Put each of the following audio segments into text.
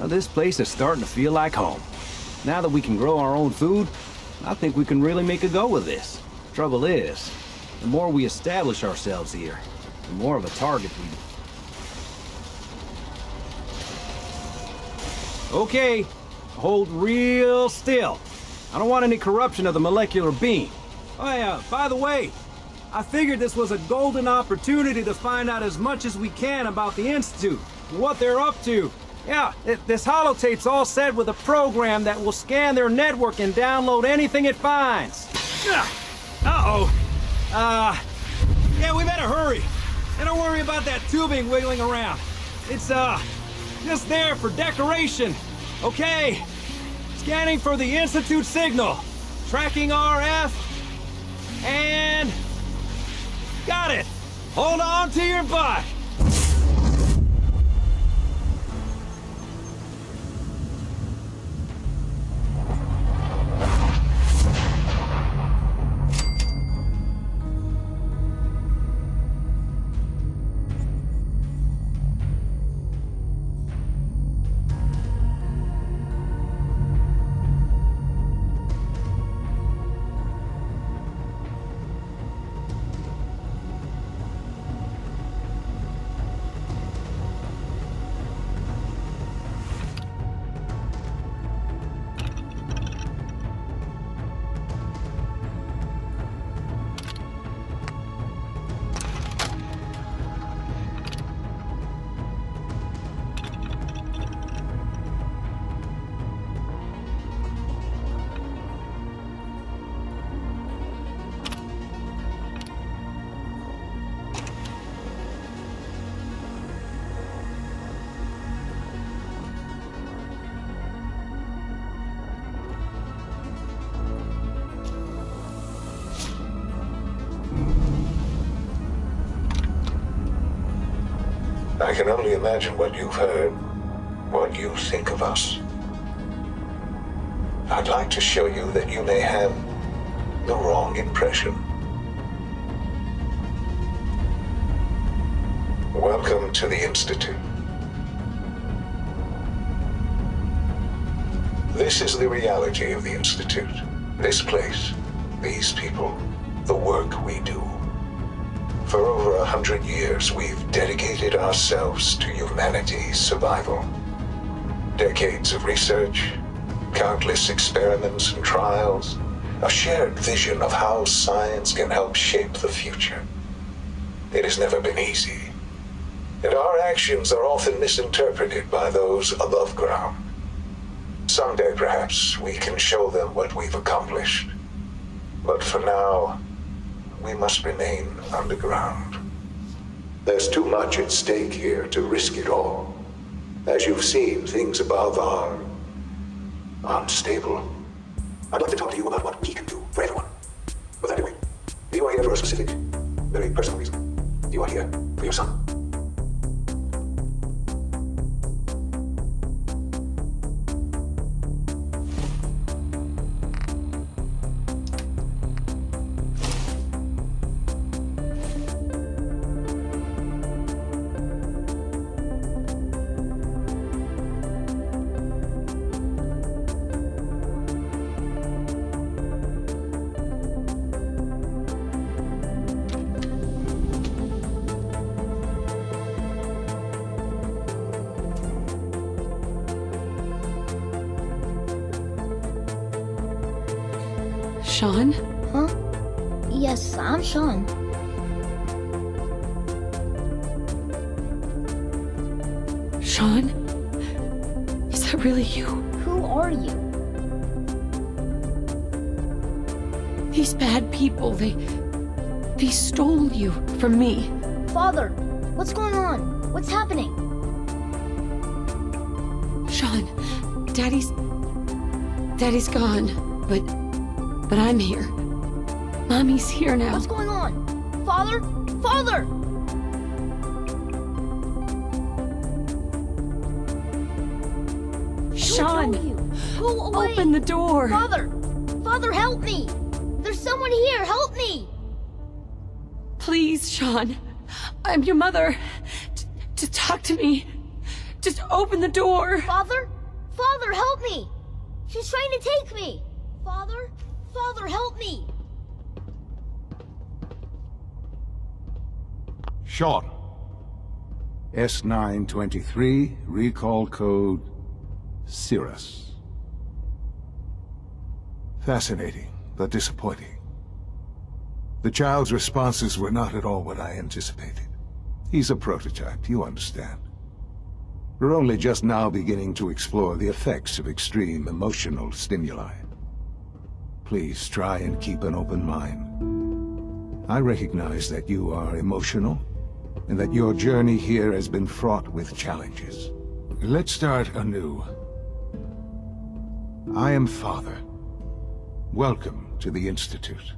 Well, this place is starting to feel like home. Now that we can grow our own food, I think we can really make a go of this. Trouble is, the more we establish ourselves here, the more of a target we... Okay, hold real still. I don't want any corruption of the molecular being. Oh yeah, by the way, I figured this was a golden opportunity to find out as much as we can about the Institute, what they're up to. Yeah, this holotape's all set with a program that will scan their network and download anything it finds. Uh-oh. Yeah, we better hurry. And don't worry about that tubing wiggling around. It's, just there for decoration. Okay. Scanning for the Institute signal. Tracking RF. And... got it. Hold on to your butt. I can only imagine what you've heard, what you think of us. I'd like to show you that you may have the wrong impression. Welcome to the Institute. This is the reality of the Institute. This place, these people, the work we do. For over 100 years, we've dedicated ourselves to humanity's survival. Decades of research, countless experiments and trials, a shared vision of how science can help shape the future. It has never been easy, and our actions are often misinterpreted by those above ground. Someday, perhaps, we can show them what we've accomplished. But for now, we must remain underground. There's too much at stake here to risk it all. As you've seen, things above are unstable. I'd like to talk to you about what we can do for everyone. But anyway, you are here for a specific, very personal reason. You are here for your son. Sean? Huh? Yes, I'm Sean. Sean? Is that really you? Who are you? These bad people, they stole you from me. Father, what's going on? What's happening? Sean, Daddy's gone, but I'm here. Mommy's here now. What's going on? Father? Father! Sean! Go away! Open the door! Father! Father, help me! There's someone here! Help me! Please, Sean. I'm your mother. To talk to me. Just open the door. Father? Father, help me! She's trying to take me! Father? Father, help me! Sean. S923, recall code Cirrus. Fascinating, but disappointing. The child's responses were not at all what I anticipated. He's a prototype, you understand. We're only just now beginning to explore the effects of extreme emotional stimuli. Please try and keep an open mind. I recognize that you are emotional, and that your journey here has been fraught with challenges. Let's start anew. I am Father. Welcome to the Institute.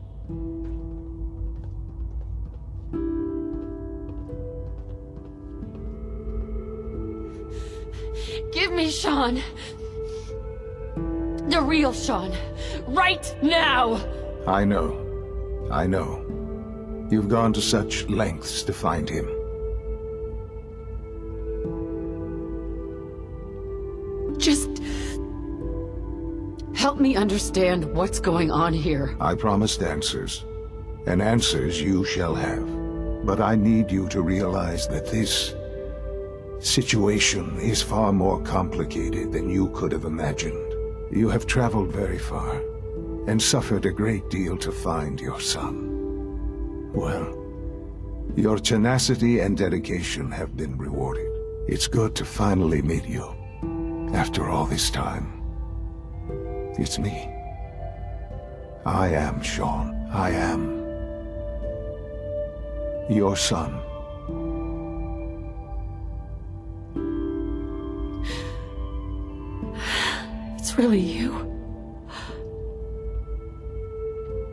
Give me Sean. The real Sean. Right now! I know. I know. You've gone to such lengths to find him. Just... help me understand what's going on here. I promised answers, and answers you shall have. But I need you to realize that this situation is far more complicated than you could have imagined. You have traveled very far, and suffered a great deal to find your son. Well, your tenacity and dedication have been rewarded. It's good to finally meet you. After all this time, it's me. I am Sean. I am your son. It's really you.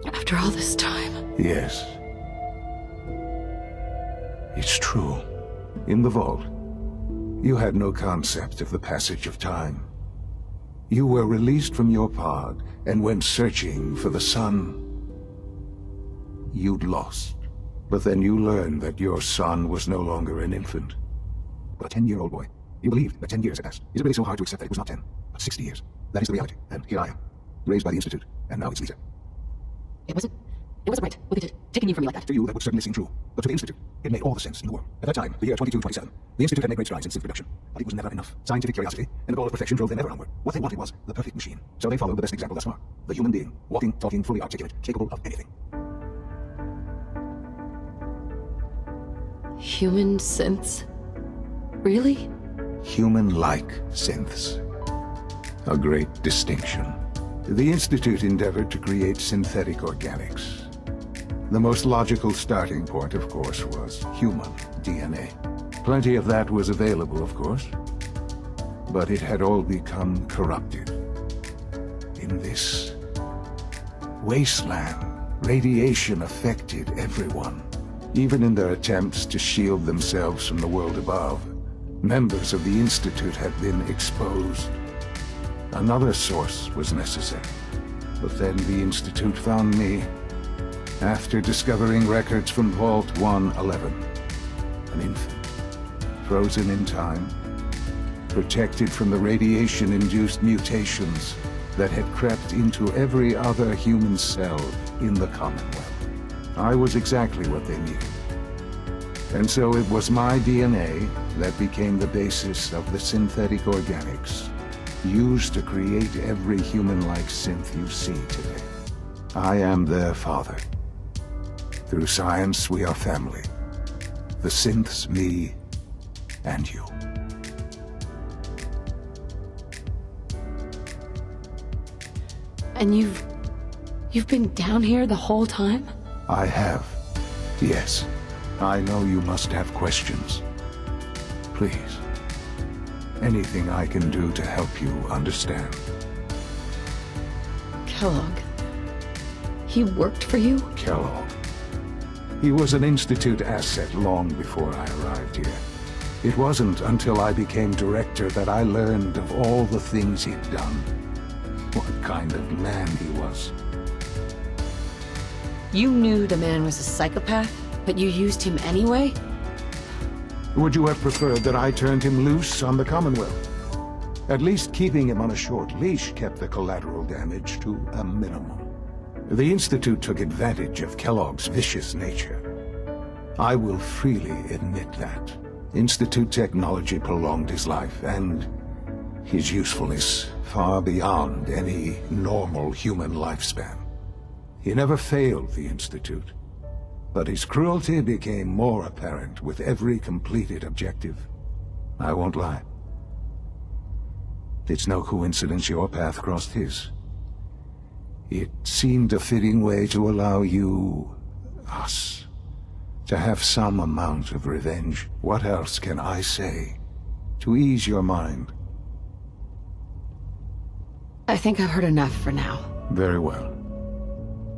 After all this time. Yes. It's true. In the vault, you had no concept of the passage of time. You were released from your pod and went searching for the son you'd lost. But then you learned that your son was no longer an infant, but a 10-year-old boy. You believed that 10 years had passed. Is it really so hard to accept that it was not 10, but 60 years? That is the reality, and here I am, raised by the Institute, and now it's Lisa. It wasn't right what they did, taking you from me like that. To you, that would certainly seem true, but to the Institute, it made all the sense in the world. At that time, the year 2227, the Institute had made great strides in synth production, but it was never enough. Scientific curiosity and the goal of perfection drove them ever onward. What they wanted was the perfect machine, so they followed the best example thus far. The human being, walking, talking, fully articulate, capable of anything. Human synths? Really? Human-like synths. A great distinction. The Institute endeavored to create synthetic organics. The most logical starting point, of course, was human DNA. Plenty of that was available, of course, but it had all become corrupted. In this wasteland, radiation affected everyone. Even in their attempts to shield themselves from the world above, members of the Institute had been exposed. Another source was necessary. But then the Institute found me, after discovering records from Vault 111. An infant, frozen in time, protected from the radiation-induced mutations that had crept into every other human cell in the Commonwealth. I was exactly what they needed. And so it was my DNA that became the basis of the synthetic organics used to create every human-like synth you see today. I am their father. Through science, we are family. The synths, me, and you. And you've been down here the whole time? I have. Yes. I know you must have questions. Please. Anything I can do to help you understand. Kellogg. He worked for you? Kellogg. He was an Institute asset long before I arrived here. It wasn't until I became director that I learned of all the things he'd done. What kind of man he was. You knew the man was a psychopath, but you used him anyway? Would you have preferred that I turned him loose on the Commonwealth? At least keeping him on a short leash kept the collateral damage to a minimum. The Institute took advantage of Kellogg's vicious nature. I will freely admit that. Institute technology prolonged his life, and his usefulness far beyond any normal human lifespan. He never failed the Institute, but his cruelty became more apparent with every completed objective. I won't lie. It's no coincidence your path crossed his. It seemed a fitting way to allow you, us, to have some amount of revenge. What else can I say to ease your mind? I think I've heard enough for now. Very well.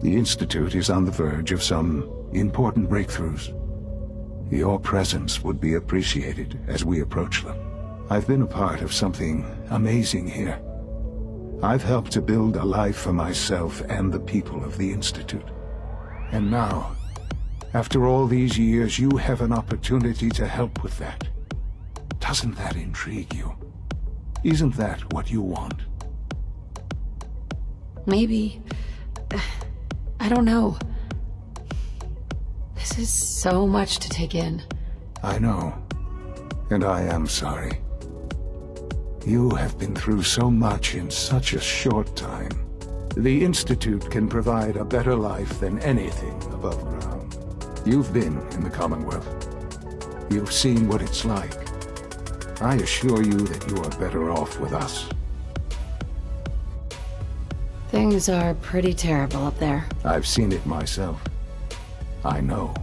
The Institute is on the verge of some important breakthroughs. Your presence would be appreciated as we approach them. I've been a part of something amazing here. I've helped to build a life for myself and the people of the Institute. And now, after all these years, you have an opportunity to help with that. Doesn't that intrigue you? Isn't that what you want? Maybe. I don't know. This is so much to take in. I know. And I am sorry. You have been through so much in such a short time. The Institute can provide a better life than anything above ground. You've been in the Commonwealth. You've seen what it's like. I assure you that you are better off with us. Things are pretty terrible up there. I've seen it myself. I know.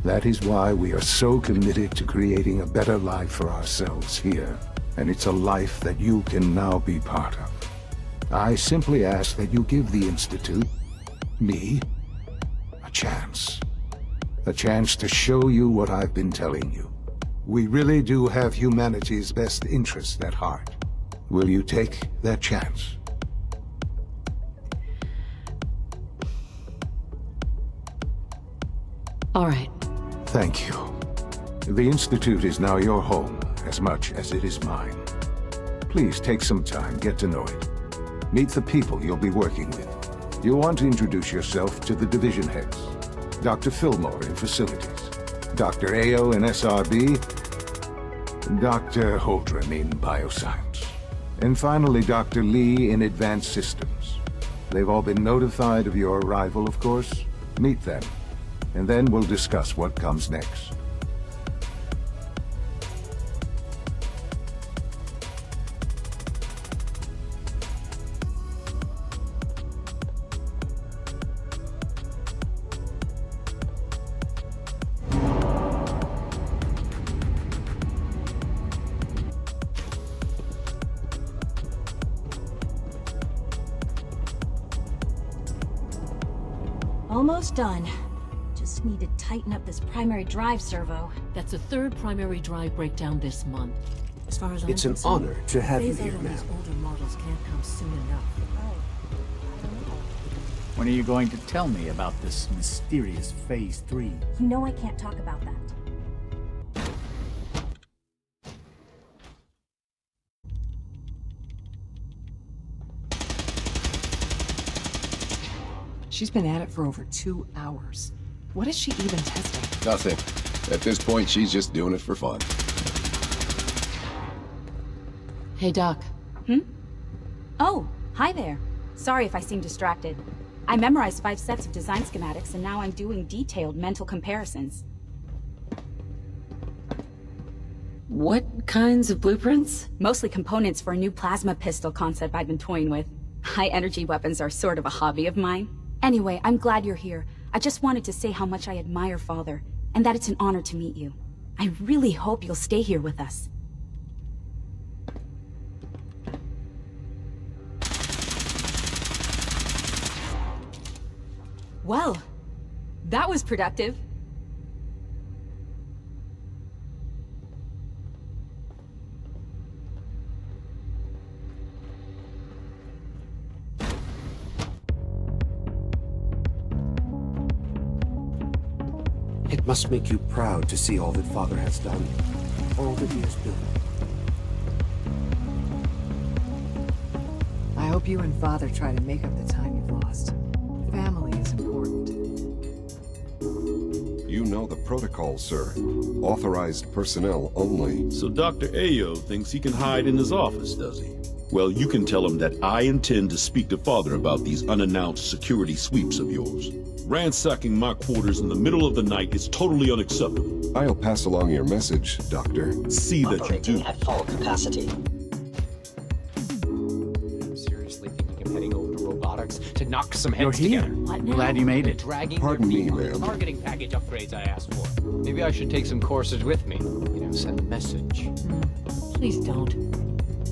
That is why we are so committed to creating a better life for ourselves here. And it's a life that you can now be part of. I simply ask that you give the Institute, me, a chance. A chance to show you what I've been telling you. We really do have humanity's best interests at heart. Will you take that chance? All right. Thank you. The Institute is now your home, as much as it is mine. Please take some time, get to know it. Meet the people you'll be working with. You'll want to introduce yourself to the division heads. Dr. Fillmore in Facilities, Dr. Ayo in SRB, Dr. Holdren in Bioscience, and finally Dr. Lee in Advanced Systems. They've all been notified of your arrival, of course. Meet them, and then we'll discuss what comes next. Almost done. Just need to tighten up this primary drive servo. That's the third primary drive breakdown this month. As far as I'm It's an concerned, honor to have you phase here, out on ma'am. these older models can't come soon enough. When are you going to tell me about this mysterious Phase 3? You know I can't talk about that. She's been at it for over 2 hours. What is she even testing? Nothing. At this point, she's just doing it for fun. Hey, Doc. Oh, hi there. Sorry if I seem distracted. I memorized 5 sets of design schematics and now I'm doing detailed mental comparisons. What kinds of blueprints? Mostly components for a new plasma pistol concept I've been toying with. High energy weapons are sort of a hobby of mine. Anyway, I'm glad you're here. I just wanted to say how much I admire Father, and that it's an honor to meet you. I really hope you'll stay here with us. Well, that was productive. It must make you proud to see all that Father has done, all that he has built. Hope you and Father try to make up the time you've lost. Family is important. You know the protocol, sir. Authorized personnel only. So Dr. Ayo thinks he can hide in his office, does he? Well, you can tell him that I intend to speak to Father about these unannounced security sweeps of yours. Ransacking my quarters in the middle of the night is totally unacceptable. I'll pass along your message, Doctor. See that you do. At full capacity. I'm seriously thinking of heading over to robotics to knock some heads You're here. together. What now? Glad you made it. Dragging Pardon their me, feet on the ma'am. targeting package upgrades I asked for. Maybe I should take some courses with me. You know, send a message. Please don't.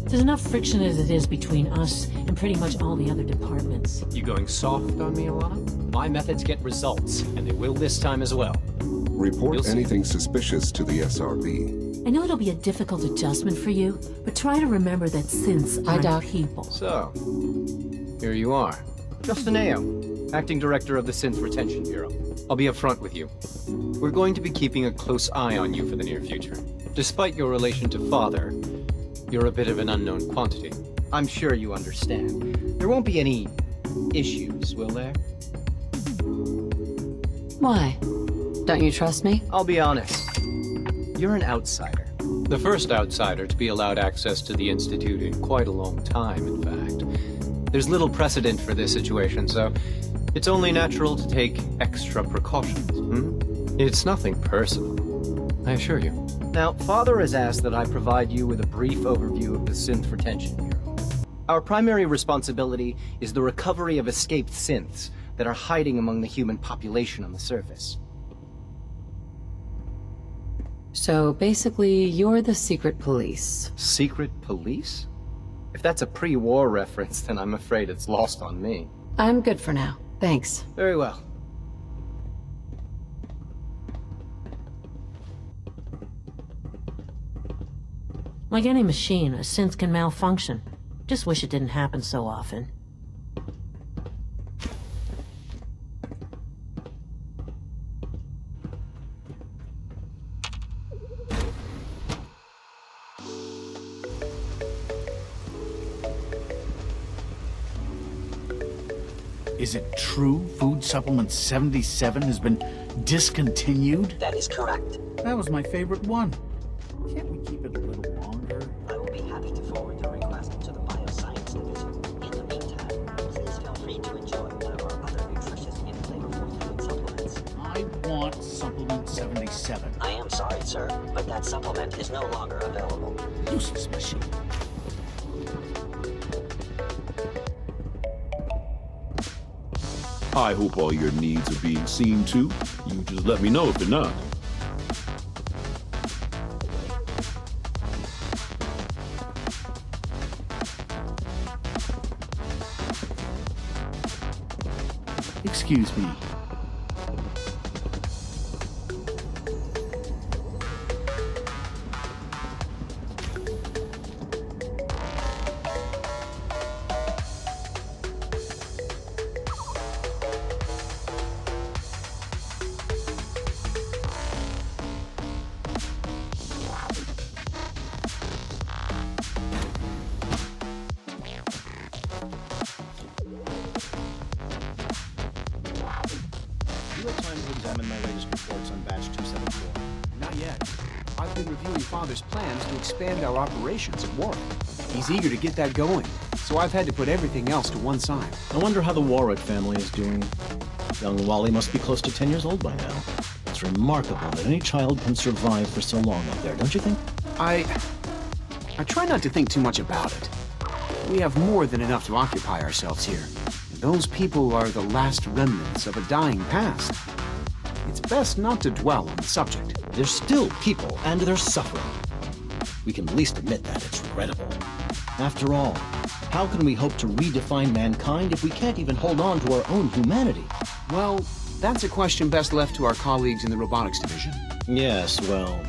There's enough friction as it is between us and pretty much all the other departments. You going soft on me, Alana? My methods get results, and they will this time as well. You'll Report see. anything suspicious to the SRB. I know it'll be a difficult adjustment for you, but try to remember that synths aren't people. So, here you are. Justin Ayo, Acting Director of the Synth Retention Bureau. I'll be upfront with you. We're going to be keeping a close eye on you for the near future. Despite your relation to Father, you're a bit of an unknown quantity. I'm sure you understand. There won't be any issues, will there? Why? Don't you trust me? I'll be honest. You're an outsider. The first outsider to be allowed access to the Institute in quite a long time, in fact. There's little precedent for this situation, so it's only natural to take extra precautions. It's nothing personal, I assure you. Now, Father has asked that I provide you with a brief overview of the Synth Retention Bureau. Our primary responsibility is the recovery of escaped synths that are hiding among the human population on the surface. So basically, you're the secret police. Secret police? If that's a pre-war reference, then I'm afraid it's lost on me. I'm good for now. Thanks. Very well. Like any machine, a synth can malfunction. Just wish it didn't happen so often. Is it true Food Supplement 77 has been discontinued? That is correct. That was my favorite one. Can't we keep it a little longer? I will be happy to forward your request to the Bioscience Division. In the meantime, please feel free to enjoy one of our other nutritious and flavorful food supplements. I want Supplement 77. I am sorry, sir, but that supplement is no longer available. Useless machine. I hope all your needs are being seen to. You just let me know if they're not. Excuse me. You had time to examine my latest reports on batch 274. Not yet. I've been reviewing Father's plans to expand our operations at Warwick. He's eager to get that going, so I've had to put everything else to one side. I wonder how the Warwick family is doing. Young Wally must be close to 10 years old by now. It's remarkable that any child can survive for so long up there, don't you think? I try not to think too much about it. We have more than enough to occupy ourselves here. And those people are the last remnants of a dying past. It's best not to dwell on the subject. They're still people, and they're suffering. We can at least admit that it's regrettable. After all, how can we hope to redefine mankind if we can't even hold on to our own humanity? Well, that's a question best left to our colleagues in the robotics division. Yes, well...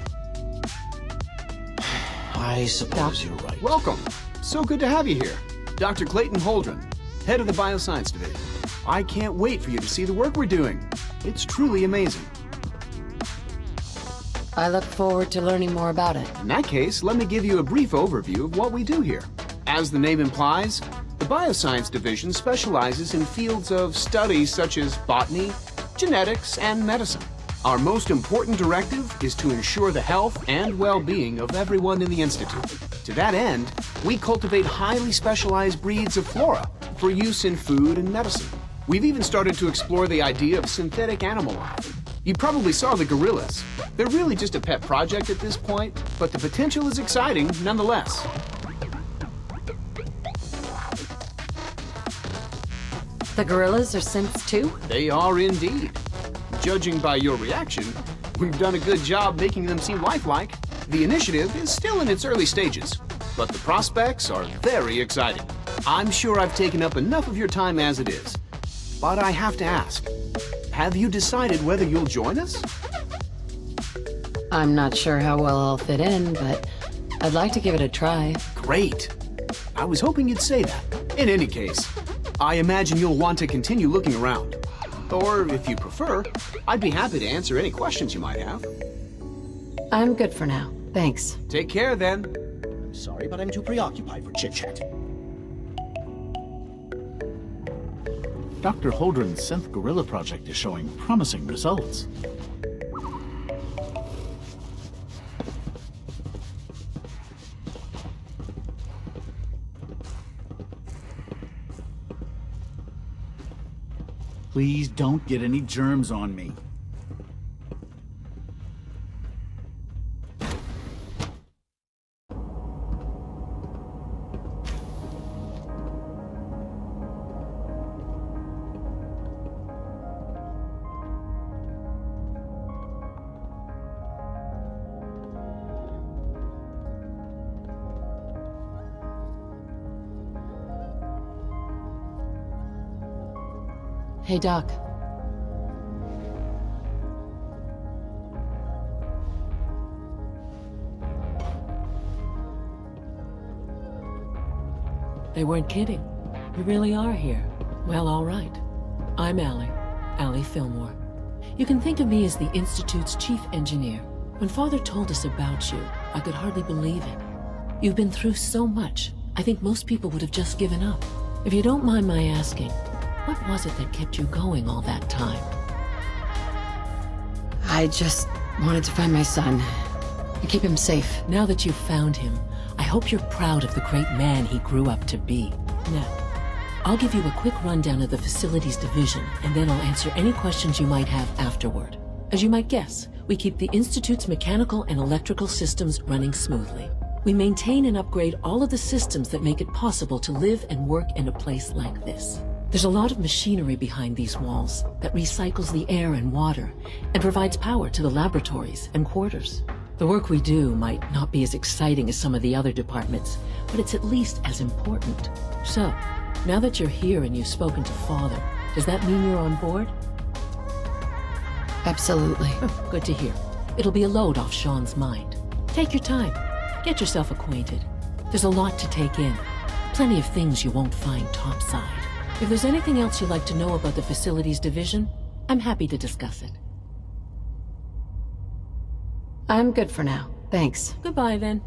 I suppose you're right. Welcome. So good to have you here. Dr. Clayton Holdren, head of the Bioscience Division. I can't wait for you to see the work we're doing. It's truly amazing. I look forward to learning more about it. In that case, let me give you a brief overview of what we do here. As the name implies, the Bioscience Division specializes in fields of studies such as botany, genetics, and medicine. Our most important directive is to ensure the health and well-being of everyone in the Institute. To that end, we cultivate highly specialized breeds of flora for use in food and medicine. We've even started to explore the idea of synthetic animal life. You probably saw the gorillas. They're really just a pet project at this point, but the potential is exciting nonetheless. The gorillas are synths too? They are indeed. Judging by your reaction, we've done a good job making them seem lifelike. The initiative is still in its early stages, but the prospects are very exciting. I'm sure I've taken up enough of your time as it is, but I have to ask, have you decided whether you'll join us? I'm not sure how well I'll fit in, but I'd like to give it a try. Great. I was hoping you'd say that. In any case, I imagine you'll want to continue looking around. Or, if you prefer, I'd be happy to answer any questions you might have. I'm good for now. Thanks. Take care, then. I'm sorry, but I'm too preoccupied for chit-chat. Dr. Holdren's synth gorilla project is showing promising results. Please don't get any germs on me. Hey, Doc. They weren't kidding. You really are here. Well, all right. I'm Allie Fillmore. You can think of me as the Institute's chief engineer. When Father told us about you, I could hardly believe it. You've been through so much, I think most people would have just given up. If you don't mind my asking, what was it that kept you going all that time? I just wanted to find my son and keep him safe. Now that you've found him, I hope you're proud of the great man he grew up to be. Now, I'll give you a quick rundown of the Facilities Division, and then I'll answer any questions you might have afterward. As you might guess, we keep the Institute's mechanical and electrical systems running smoothly. We maintain and upgrade all of the systems that make it possible to live and work in a place like this. There's a lot of machinery behind these walls that recycles the air and water and provides power to the laboratories and quarters. The work we do might not be as exciting as some of the other departments, but it's at least as important. So, now that you're here and you've spoken to Father, does that mean you're on board? Absolutely. Oh, good to hear. It'll be a load off Sean's mind. Take your time. Get yourself acquainted. There's a lot to take in. Plenty of things you won't find topside. If there's anything else you'd like to know about the Facilities Division, I'm happy to discuss it. I'm good for now. Thanks. Goodbye, then.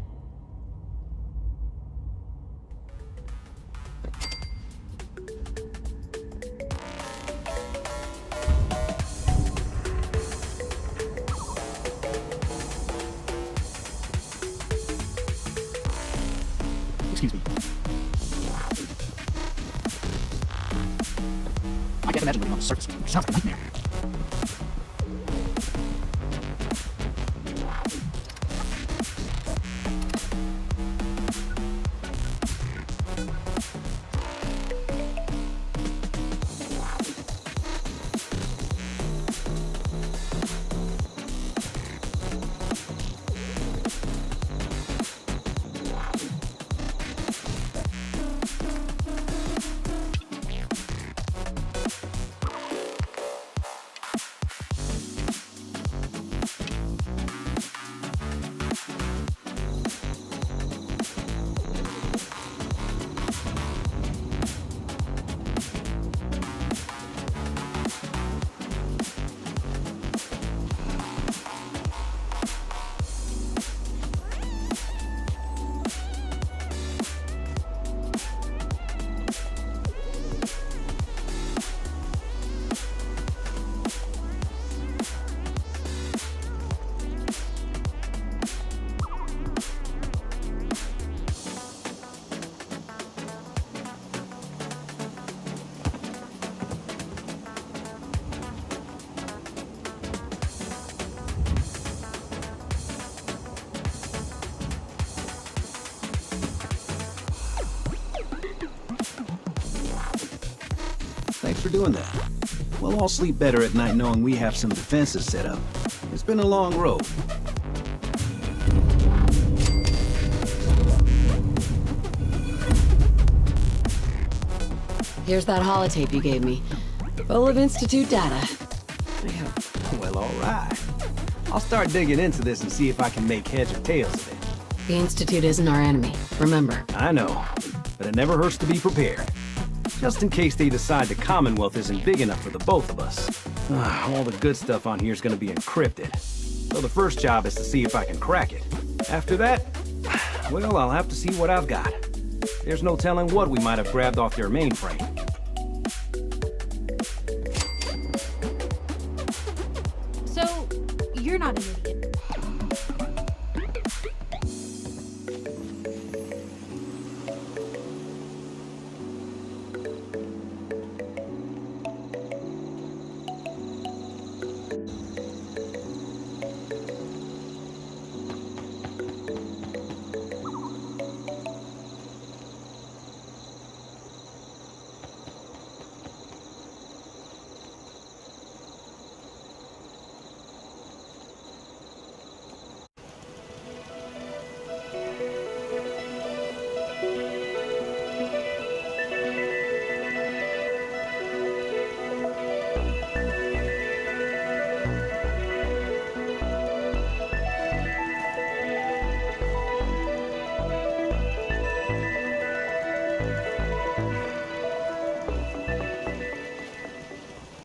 Excuse me. I can't imagine living on the surface. It sounds like a nightmare. for doing that. We'll all sleep better at night knowing we have some defenses set up. It's been a long road. Here's that holotape you gave me. Full of Institute data. Well, all right. I'll start digging into this and see if I can make heads or tails of it. The Institute isn't our enemy, remember. I know, but it never hurts to be prepared. Just in case they decide the Commonwealth isn't big enough for the both of us. All the good stuff on here is going to be encrypted. So the first job is to see if I can crack it. After that, well, I'll have to see what I've got. There's no telling what we might have grabbed off their mainframe.